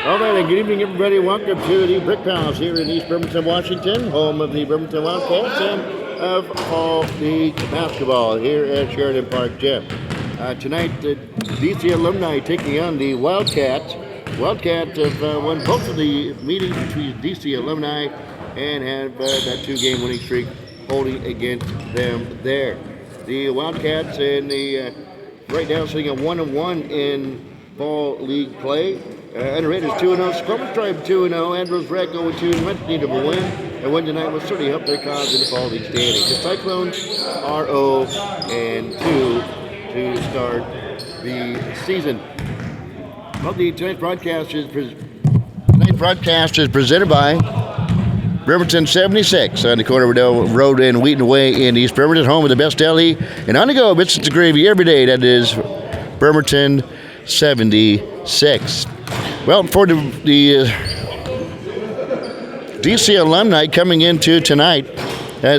All right, and good evening, everybody. Welcome to the Brick Palace here in East Bremerton, Washington, home of the Bremerton Wildcats and of Fall League basketball here at Sheridan Park Gym. Tonight, the DC Alumni taking on the Wildcats. Wildcats have won both of the meetings between DC Alumni and have that two-game winning streak holding against them there. The Wildcats and the right now sitting at 1-1 in Fall League play. Underrated is 2-0. Squamish Tribe 2-0. Andros Rec 0-2. Much need of a win. And win tonight will certainly help their cause in the Fall League standings. The Cyclones are 0-2 to start the season. Well, tonight's broadcast is presented by Bremerton 76 on the corner of Riddell Road and Wheaton Way in East Bremerton, home of the best deli. And on the go, biscuits and gravy every day. That is Bremerton 76. Well, for the DC Alumni coming into tonight,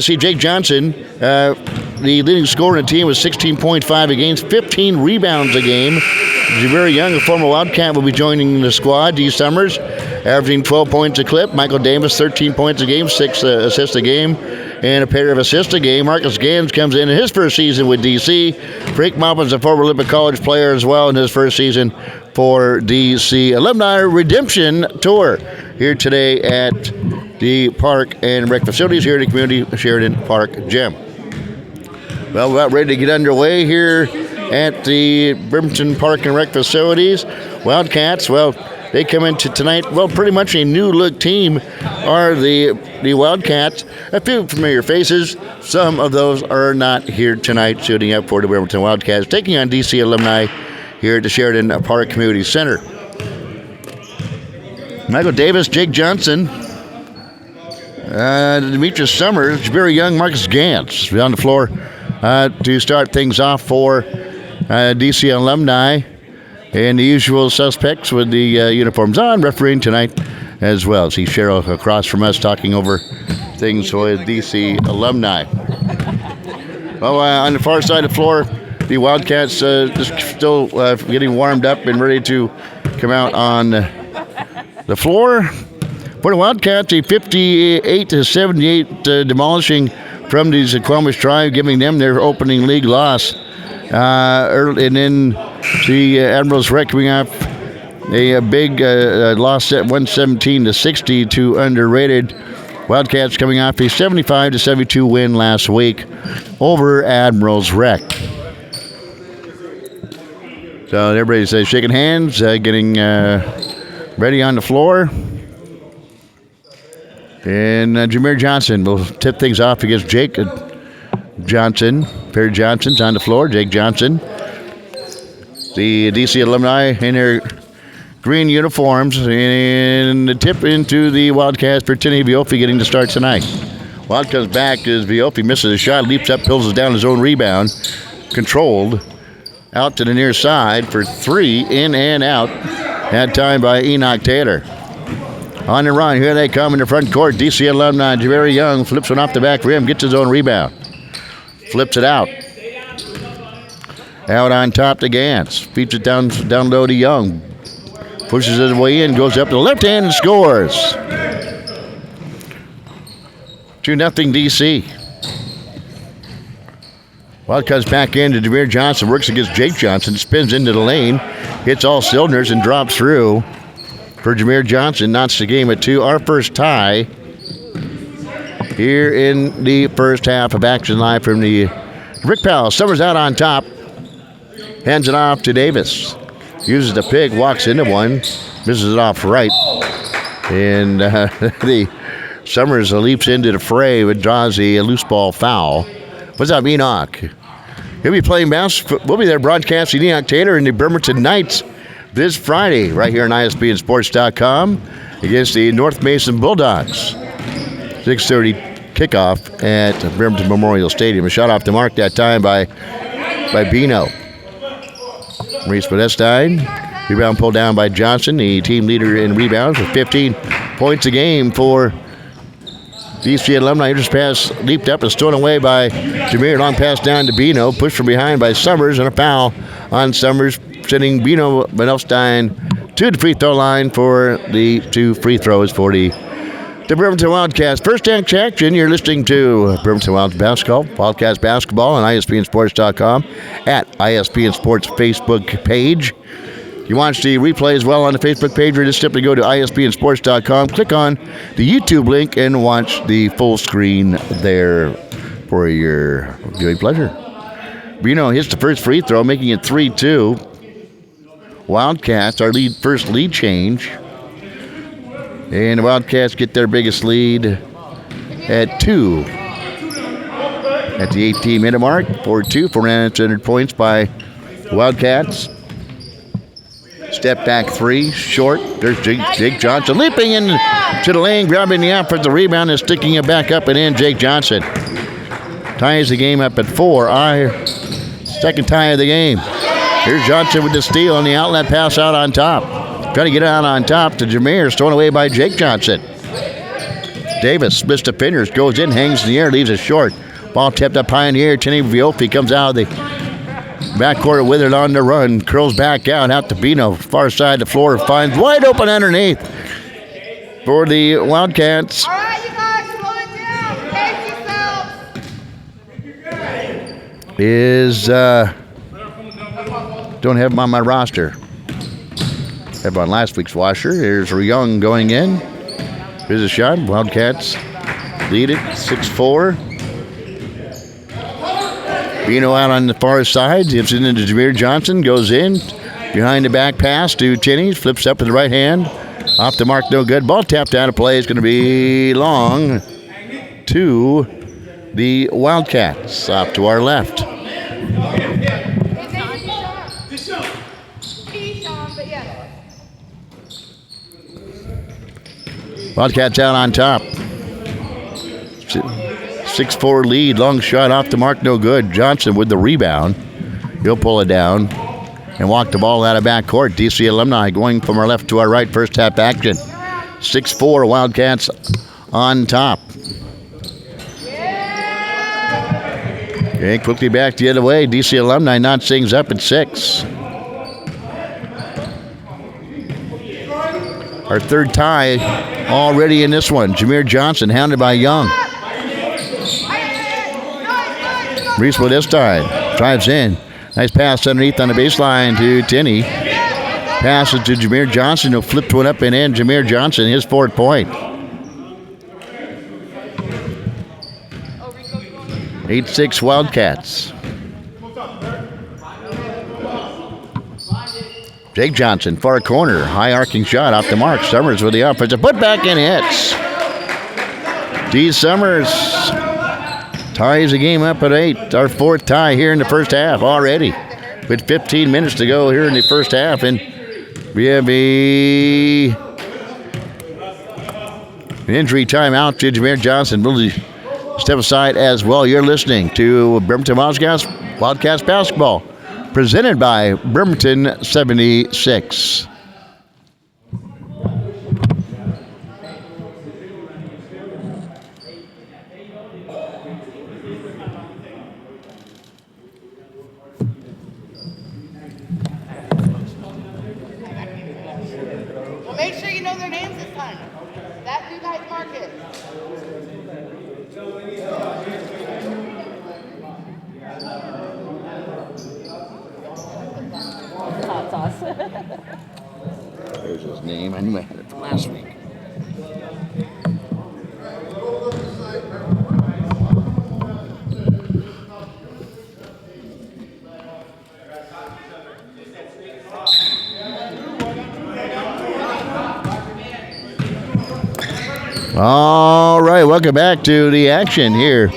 see Jake Johnson, the leading scorer in the team was 16.5 a game, 15 rebounds a game. He's very young, a former Wildcat, will be joining the squad. D. Summers, averaging 12 points a clip. Michael Davis, 13 points a game, 6 assists a game, and a pair of assists a game. Marcus Gans comes in his first season with DC. Frank Maupin's a former Olympic College player as well in his first season for DC Alumni Redemption Tour here today at the Park and Rec facilities here at the Community Sheridan Park Gym. Well, we're about ready to get underway here at the Bremerton Park and Rec facilities. Wildcats, well, they come into tonight, well, pretty much a new-look team are the Wildcats. A few familiar faces. Some of those are not here tonight, shooting up for the Bremerton Wildcats, taking on DC Alumni here at the Sheridan Park Community Center. Michael Davis, Jake Johnson, Demetrius Summers, very young Marcus Gantz on the floor to start things off for DC Alumni. And the usual suspects with the uniforms on, refereeing tonight as well. See Cheryl across from us talking over things with DC Alumni. Well, on the far side of the floor, the Wildcats just still getting warmed up and ready to come out on the floor. For the Wildcats, a 58-78 demolishing from the Squamish Tribe, giving them their opening league loss. Early, and then the Admirals Rec coming off a big loss at 117-60 to underrated. Wildcats coming off a 75-72 win last week over Admirals Rec. So everybody's shaking hands, getting ready on the floor. And Jameer Johnson will tip things off against Jake Johnson. Perry Johnson's on the floor. Jake Johnson. The DC Alumni in their green uniforms. And the tip into the Wildcats for Tinny Viofi getting to start tonight. Wild comes back as Viofi misses a shot, leaps up, pulls it down his own rebound. Controlled. Out to the near side for three, in and out. That time by Enoch Taylor. On the run, here they come in the front court. DC Alumni, very young, flips one off the back rim, gets his own rebound. Flips it out. Out on top to Gantz. Feeds it down low to Young. Pushes his way in, goes up to the left hand and scores. 2-0 DC. Wildcats back in to Jameer Johnson. Works against Jake Johnson. Spins into the lane. Hits all cylinders and drops through. For Jameer Johnson, knocks the game at 2. Our first tie here in the first half of action live from the Brick Palace. Summers out on top. Hands it off to Davis. Uses the pick, walks into one. Misses it off right. And the Summers leaps into the fray, but draws a loose ball foul. What's up, Enoch? He'll be playing basketball. We'll be there broadcasting Enoch Taylor and the Bremerton Knights this Friday right here on ISBandSports.com against the North Mason Bulldogs. 6:30 kickoff at Bremerton Memorial Stadium. A shot off the mark that time by Bino. Maurice Podestine. Rebound pulled down by Johnson, the team leader in rebounds with 15 points a game for DC Alumni. Just pass leaped up and stolen away by Jameer. Long pass down to Bino. Pushed from behind by Summers and a foul on Summers, sending Bino Benelstein to the free throw line for the 2 free throws for the Bremerton Wildcats. First action, you're listening to Bremerton Wildcats basketball on ISPNsports.com at ISPN Sports Facebook page. You watch the replay as well on the Facebook page, or just simply go to ISPNsports.com, click on the YouTube link, and watch the full screen there for your viewing pleasure. Bino hits the first free throw, making it 3-2. Wildcats, our first lead change. And the Wildcats get their biggest lead at 2. At the 18-minute mark, 4-2 for 900 points by Wildcats. Step back 3, short. There's Jake Johnson leaping into the lane, grabbing the offensive rebound and sticking it back up and in. Jake Johnson ties the game up at 4. Our second tie of the game. Here's Johnson with the steal on the outlet pass out on top. Trying to get out on top to Jameer, thrown away by Jake Johnson. Davis missed the fingers, goes in, hangs in the air, leaves it short. Ball tipped up high in the air. Tinny Viofi comes out of the backcourt with it on the run. Curls back out to Bino. Far side of the floor. Finds wide open underneath for the Wildcats. All right, you guys, slow it down. Pace yourselves. Don't have him on my roster. Have on last week's washer. Here's Young going in. Here's a shot. Wildcats lead it 6-4. Bino out on the far side, gives it into Jameer Johnson, goes in, behind the back pass to Tinney, flips up with the right hand, off the mark, no good. Ball tapped out of play, is going to be long to the Wildcats, off to our left. Wildcats out on top. 6-4 lead, long shot off the mark, no good. Johnson with the rebound. He'll pull it down and walk the ball out of backcourt. DC Alumni going from our left to our right, first half action. 6-4, Wildcats on top. Okay, quickly back the other way. DC Alumni notch things up at 6. Our third tie already in this one. Jameer Johnson hounded by Young. Reese with this time. Drives in. Nice pass underneath on the baseline to Tinney. Passes to Jameer Johnson, who flipped one up and in. Jameer Johnson, his 4th point. 8-6 Wildcats. Jake Johnson, far corner. High arcing shot off the mark. Summers with the offensive putback and hits. D. Summers ties the game up at 8. Our 4th tie here in the first half already. With 15 minutes to go here in the first half. And we have an injury timeout to Jameer Johnson. We'll step aside as well. You're listening to Bremerton Wildcats basketball, presented by Bremerton 76. Well, make sure you know their names this time. That do guys mark it. Hot sauce. There's his name. I knew I had it from last week. All right, welcome back to the action here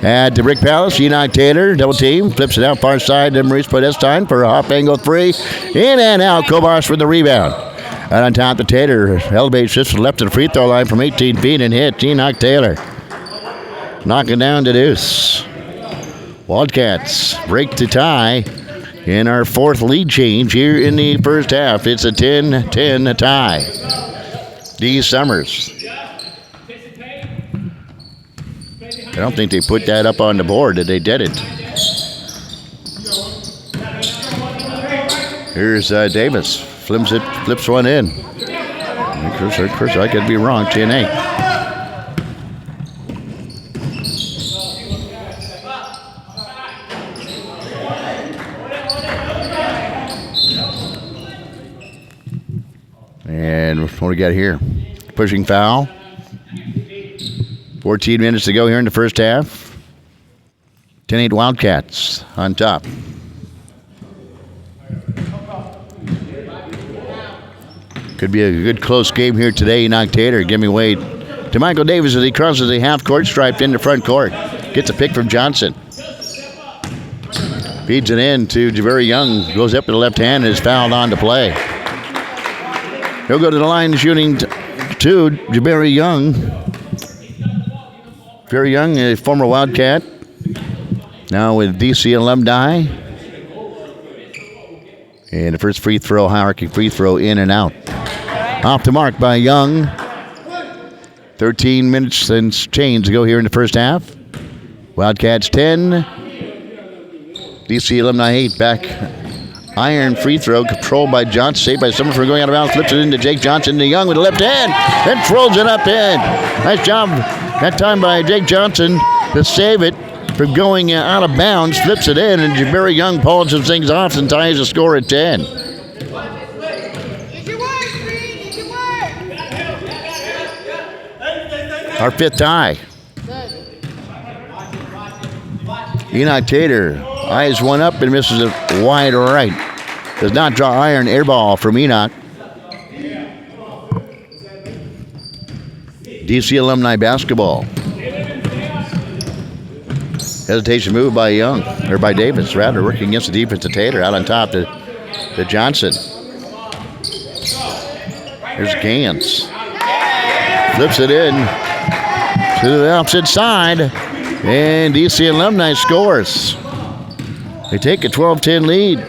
at the Brick Palace. Enoch Taylor, double team, flips it out far side to Maurice Podestine for a hop angle 3. In and out, Kobosh for the rebound. Out on top, the Taylor elevates just to the left of the free throw line from 18 feet and hits Enoch Taylor. Knocking down the deuce. Wildcats break the tie in our 4th lead change here in the first half. It's a 10-10 tie. D. Summers. I don't think they put that up on the board that they did it. Here's Davis. flips one in. Of course, I could be wrong. 10-8. And what do we got here? Pushing foul. 14 minutes to go here in the first half. 10-8 Wildcats on top. Could be a good close game here today. Enoch Tater giving away to Michael Davis as he crosses the half-court stripe into front court. Gets a pick from Johnson. Feeds it in to Javeri Young. Goes up to the left hand and is fouled on to play. He'll go to the line shooting to Javeri Young. Javeri Young, a former Wildcat. Now with DC Alumni. And the first free throw, hierarchy free throw in and out. Off the mark by Young. 13 minutes and change to go here in the first half. Wildcats 10. DC Alumni 8 back. Iron free throw controlled by Johnson. Saved by someone from going out of bounds. Flips it into Jake Johnson. To Young with the left hand. And throws it up in. Nice job that time by Jake Johnson to save it from going out of bounds. Flips it in. And Javeri Young pulls some things off and ties the score at 10. Our fifth tie. Enoch Tater eyes one up and misses it wide right. Does not draw iron. Air ball from Enoch. DC Alumni basketball. Hesitation move by Young, or by Davis rather, working against the defense of Tater. Out on top to Johnson. Here's Gans. Flips it in to the opposite side. And DC Alumni scores. They take a 12-10 lead.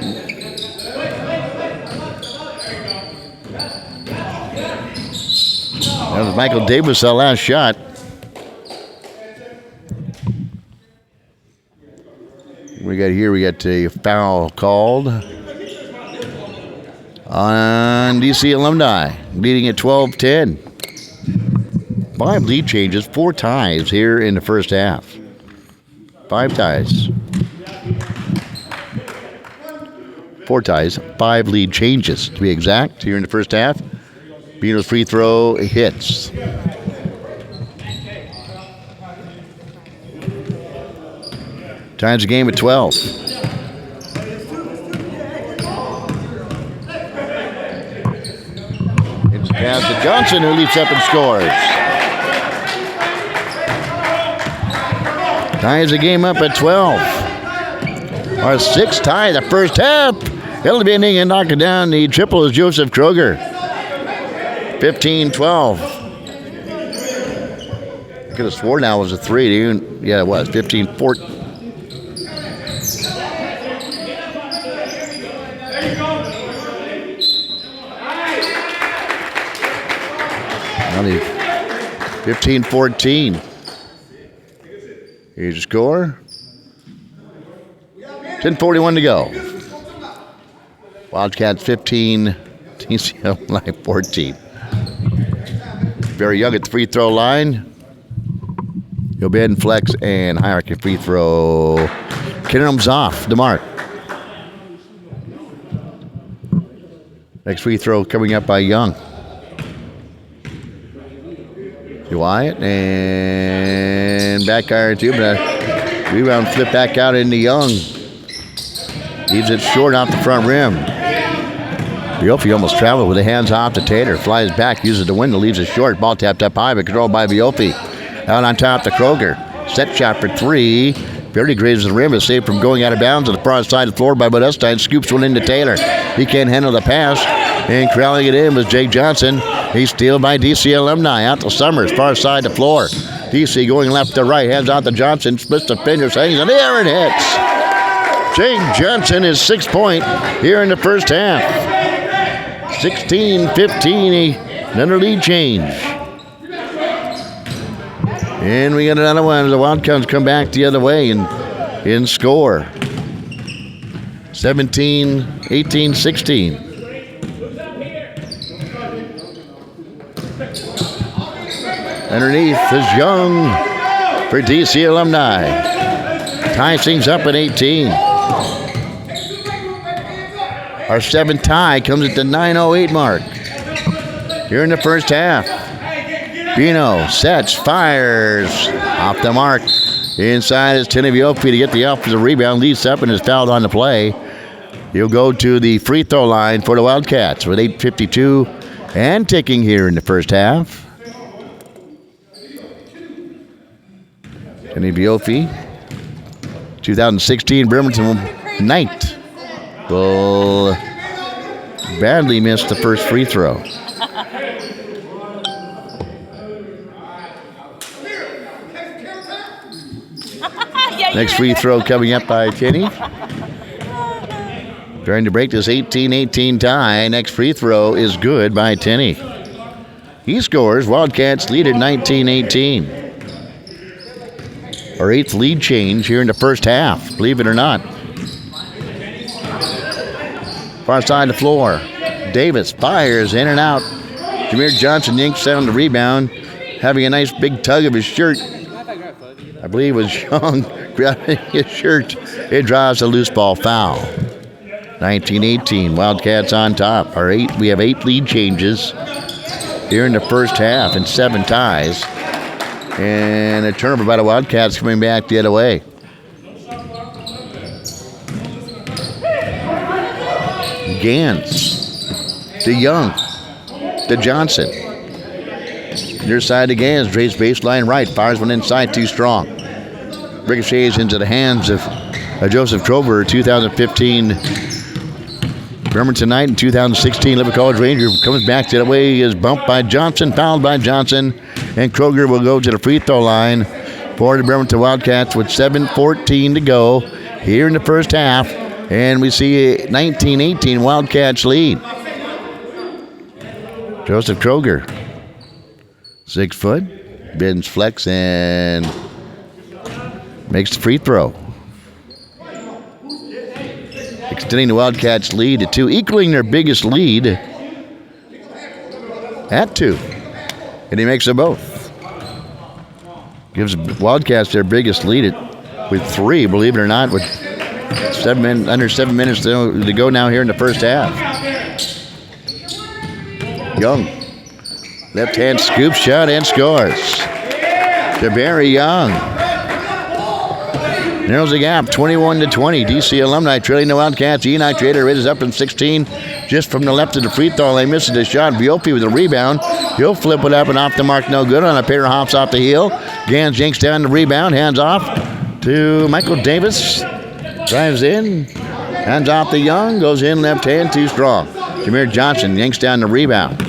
That was Michael Davis, our last shot. We got a foul called on DC Alumni, leading at 12-10. 5 lead changes, 4 ties here in the first half. 5 ties. 4 ties, 5 lead changes to be exact here in the first half. Bino's free throw hits. Ties the game at 12. It's a pass to Johnson, who leaps up and scores. Ties the game up at 12. Our 6th tie the first half. It'll be ending and knocking down the triple is Joseph Kroger. 15-12. I could have sworn that was a 3. Yeah, it was. 15-14. Now 15-14. Here's your score. 10:41 to go. Wildcats 15, TCL 14. Very Young at the free throw line. He'll be in flex and hierarchy free throw. Kinnerum's off the mark. Next free throw coming up by Young. Wyatt and back iron too, but a rebound flip back out into Young. Leaves it short off the front rim. Biofi almost traveled with the hands off to Tater. Flies back, uses the window, leaves it short. Ball tapped up high, but controlled by Biofi. Out on top to Kroger. Set shot for 3. Barely grazes the rim, is saved from going out of bounds on the far side of the floor by Modestine. Scoops one into Taylor. He can't handle the pass. And crowding it in was Jake Johnson. He's stealed by DC Alumni. Out to Summers, far side to floor. DC going left to right, hands out to Johnson. Splits the fingers, hangs, and there it hits. Jake Johnson is 6-point here in the first half. 16-15, another lead change. And we got another one. The Wildcats come back the other way and score. 17, 18, 16. Underneath is Young for DC Alumni. Ties things up at 18. Our 7th tie comes at the 9:08 mark. Here in the first half. Bino sets, fires, off the mark. Inside is Teneviopi to get the offensive rebound. Leads up and is fouled on the play. He'll go to the free throw line for the Wildcats with 8:52 and ticking here in the first half. Teneviopi, 2016 Bremerton Knight, will badly miss the first free throw. Next free throw coming up by Kenny. Trying to break this 18-18 tie. Next free throw is good by Tenney. He scores. Wildcats lead at 19-18. Our 8th lead change here in the first half, believe it or not. Far side of the floor. Davis fires in and out. Jameer Johnson yanks down the rebound, having a nice big tug of his shirt. I believe it was Young grabbing his shirt. It draws a loose ball foul. 19-18, Wildcats on top. We have 8 lead changes here in the first half and 7 ties. And a turnover by the Wildcats coming back the other way. Gans to Young to Johnson. Near side to Gans, Dre's baseline right, fires one inside, too strong. Ricochets into the hands of Joseph Trover, 2015 Bremerton Knight, in 2016 Liverpool College Ranger. Comes back the other way, he is bumped by Johnson, fouled by Johnson, and Kroger will go to the free throw line for the Bremerton Wildcats with 7:14 to go here in the first half, and we see a 19-18 Wildcats lead. Joseph Kroger, 6 foot, bends flex and makes the free throw. Extending the Wildcats' lead to 2, equaling their biggest lead at 2. And he makes them both. Gives Wildcats their biggest lead with 3, believe it or not, with under 7 minutes to go now here in the first half. Young, left-hand scoop shot and scores. DeBerry Young narrows the gap, 21-20. DC Alumni trailing the Wildcats. Enoch Trader raises up from 16, just from the left of the free throw line, misses the shot. Viopi with a rebound. He'll flip it up and off the mark, no good. On a pair of hops off the heel. Gans yanks down the rebound, hands off to Michael Davis. Drives in, hands off to Young, goes in left hand, too strong. Jameer Johnson yanks down the rebound.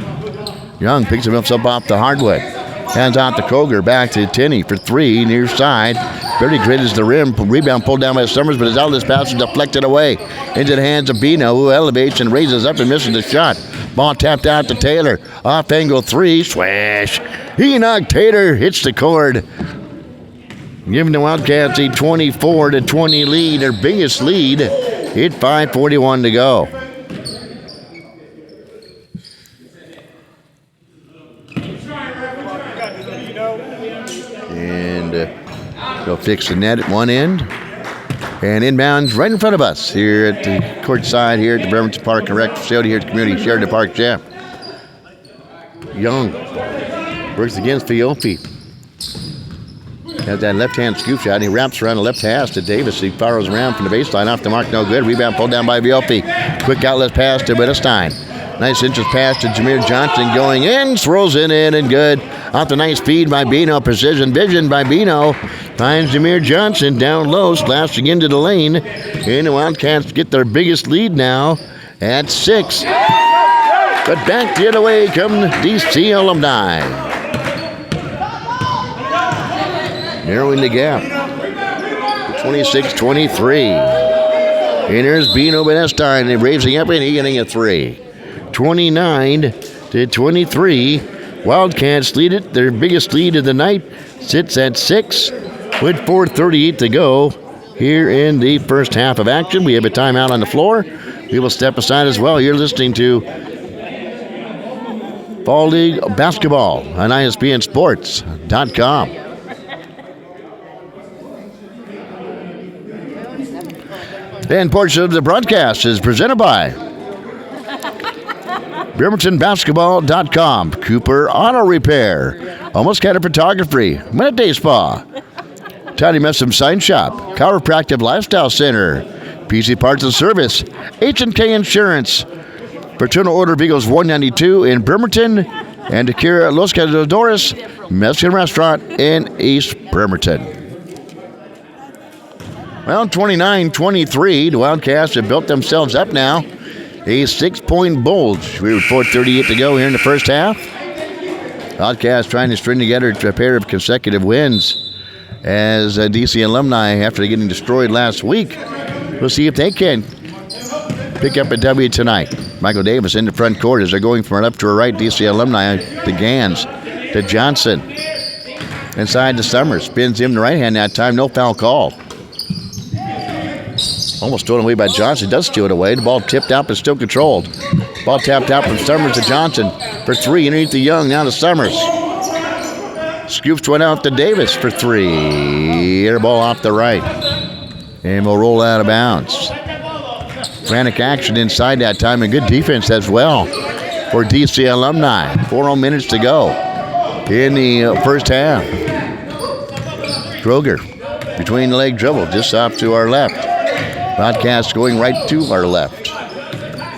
Young picks himself up off the hardwood. Hands out to Kroger, back to Tenney for 3, near side. Barely grazes the rim. Rebound pulled down by Summers, but his outlet pass is deflected away into the hands of Bino, who elevates and raises up and misses the shot. Ball tapped out to Taylor. Off angle 3, swash. Enoch Taylor hits the cord, giving the Wildcats a 24-20 lead, their biggest lead. At 5:41 to go. And they'll fix the net at one end. And inbounds right in front of us here at the court side here at the Bremerton Park and Rec facility here at the community Sheridan Park Gym. Young works against Fiopi. Has that left-hand scoop shot, and he wraps around the left hash to Davis. He fires around from the baseline, off the mark, no good. Rebound pulled down by Viopi. Quick outlet pass to Wittestein. Nice interest pass to Jameer Johnson going in, throws it in and good. Off the nice feed by Bino, precision vision by Bino. Finds Jameer Johnson down low, slashing into the lane. And the Wildcats get their biggest lead now at 6. But back the other way come DC Alumni. Narrowing the gap. 26-23. And there's Bino Wittestein raising up and getting a 3. 29-23. Wildcats lead it. Their biggest lead of the night sits at 6 with 4:38 to go here in the first half of action. We have a timeout on the floor. We will step aside as well. You're listening to Fall League Basketball on ISBNSports.com. And portion of the broadcast is presented by BremertonBasketball.com, Cooper Auto Repair, Almost Canada Photography, Minute Day Spa, Tiny Messam Sign Shop, Chiropractic Lifestyle Center, PC Parts and Service, H&K Insurance, Fraternal Order of Eagles 192 in Bremerton, and Akira Los Cazadores Mexican Restaurant in East Bremerton. Well, 29-23, the Wildcats have built themselves up now. A 6-point bulge. We were 4:38 to go here in the first half. Wildcats trying to string together a pair of consecutive wins as DC Alumni, after getting destroyed last week, we'll see if they can pick up a W tonight. Michael Davis in the front court as they're going from a left to a right. DC Alumni to Gans, to Johnson. Inside to Summers. Spins him the right hand that time. No foul call. Almost stolen away by Johnson. Does steal it away. The ball tipped out but still controlled. Ball tapped out from Summers to Johnson for three. Underneath the Young. Now to Summers. Scoops one out to Davis for three. Air ball off the right. And we'll roll out of bounds. Frantic action inside that time and good defense as well for DC Alumni. 4 minutes to go in the first half. Kroger between the leg dribble just off to our left. Wildcats going right to our left.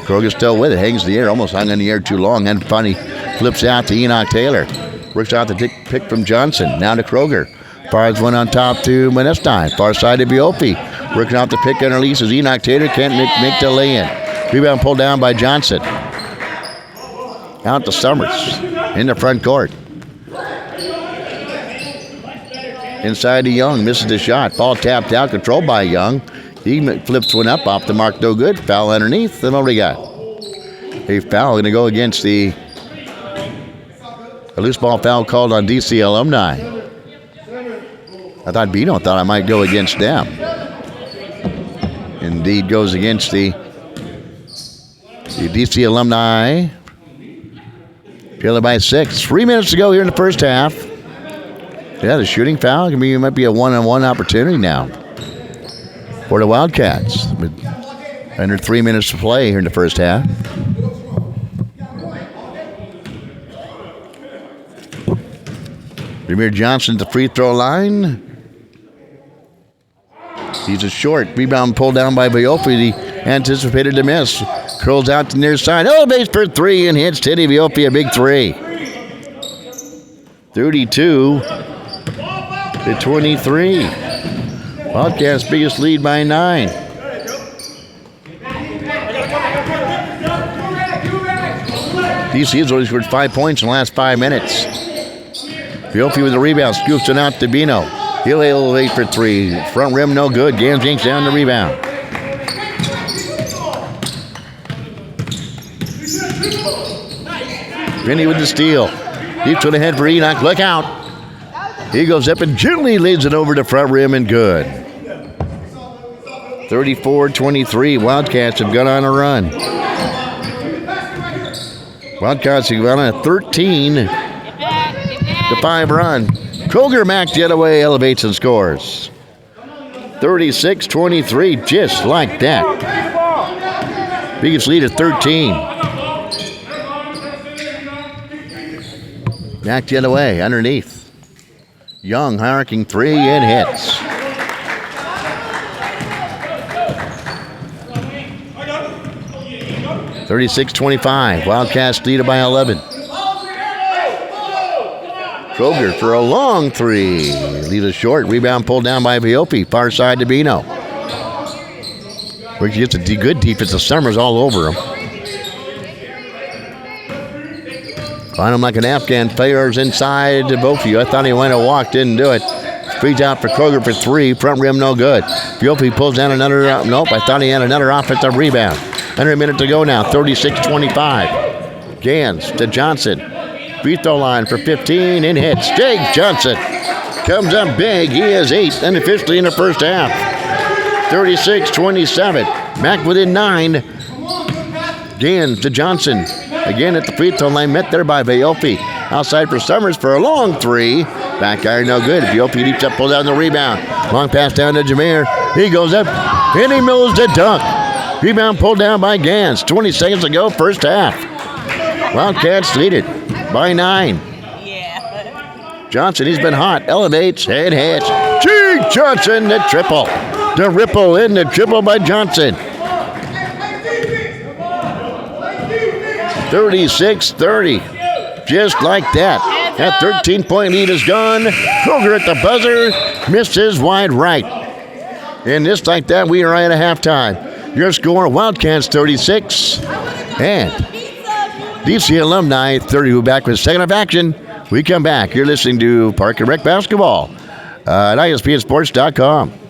Kroger still with it. Hangs the air. Almost hung in the air too long. And finally flips out to Enoch Taylor. Works out the pick from Johnson. Now to Kroger. Fires one on top to Monestine. Far side to Biopi. Working out the pick and release as Enoch Taylor can't make the lay-in. Rebound pulled down by Johnson. Out to Summers in the front court. Inside to Young. Misses the shot. Ball tapped out. Controlled by Young. He flips one up off the mark. No good. Foul underneath. Then what do we got? A foul going to go against a loose ball foul called on DC Alumni. I thought Bino thought I might go against them. Indeed goes against the DC Alumni. Trailing by 6. 3 minutes to go here in the first half. Yeah, the shooting foul. It might be a one-on-one opportunity now for the Wildcats. But under 3 minutes to play here in the first half. Premier Johnson at the free throw line. He's a short. Rebound pulled down by Biopi. He anticipated the miss. Curls out to the near side. Elevates for three and hits Teddy Biopi a big three. 32-23. Wildcats' biggest lead by 9. DC has only scored 5 points in the last 5 minutes. Biopi with the rebound. Scoops it out to Bino. He'll elevate for three. Front rim no good. Gans yanks down the rebound. Vinny with the steal. Deep to the head for Enoch. Look out. He goes up and gently leads it over the front rim and good. 34-23. Wildcats have gone on a run. Wildcats have gone on a 13-5 run. Kroger Mac the other way elevates and scores. 36-23, just like that. Biggest lead at 13. Mac the other way, underneath. Young high-arcing three and hits. $36-25. Wildcats lead by 11. Kroger for a long three. Leaves it short. Rebound pulled down by Biopi. Far side to Bino. Where he gets a good defense of Summers all over him. Find him like an Afghan. Fires inside to both of you. I thought he went and walked. Didn't do it. Feeds out for Kroger for three. Front rim no good. Biopi pulls down another. Nope. I thought he had another offensive rebound. Under a minute to go now. 36-25. Gans to Johnson. Free throw line for 15 and hits. Jake Johnson comes up big. He has 8 unofficially in the first half. 36-27. Back within 9. Gans to Johnson. Again at the free throw line, met there by Viopi. Outside for Summers for a long three. Back iron no good. Viopi leaps up, pulls down the rebound. Long pass down to Jameer. He goes up, and he mills the dunk. Rebound pulled down by Gans. 20 seconds to go, first half. Wildcats lead it by 9. Johnson, he's been hot. Elevates and hits. Jake Johnson, the triple. The ripple in the triple by Johnson. 36-30. Just like that. That 13-point lead is gone. Kroger at the buzzer. Misses wide right. And just like that, we are right at halftime. Your score, Wildcats 36. And DC Alumni 30. We're back with second of action. We come back. You're listening to Park and Rec Basketball at ISPNsports.com.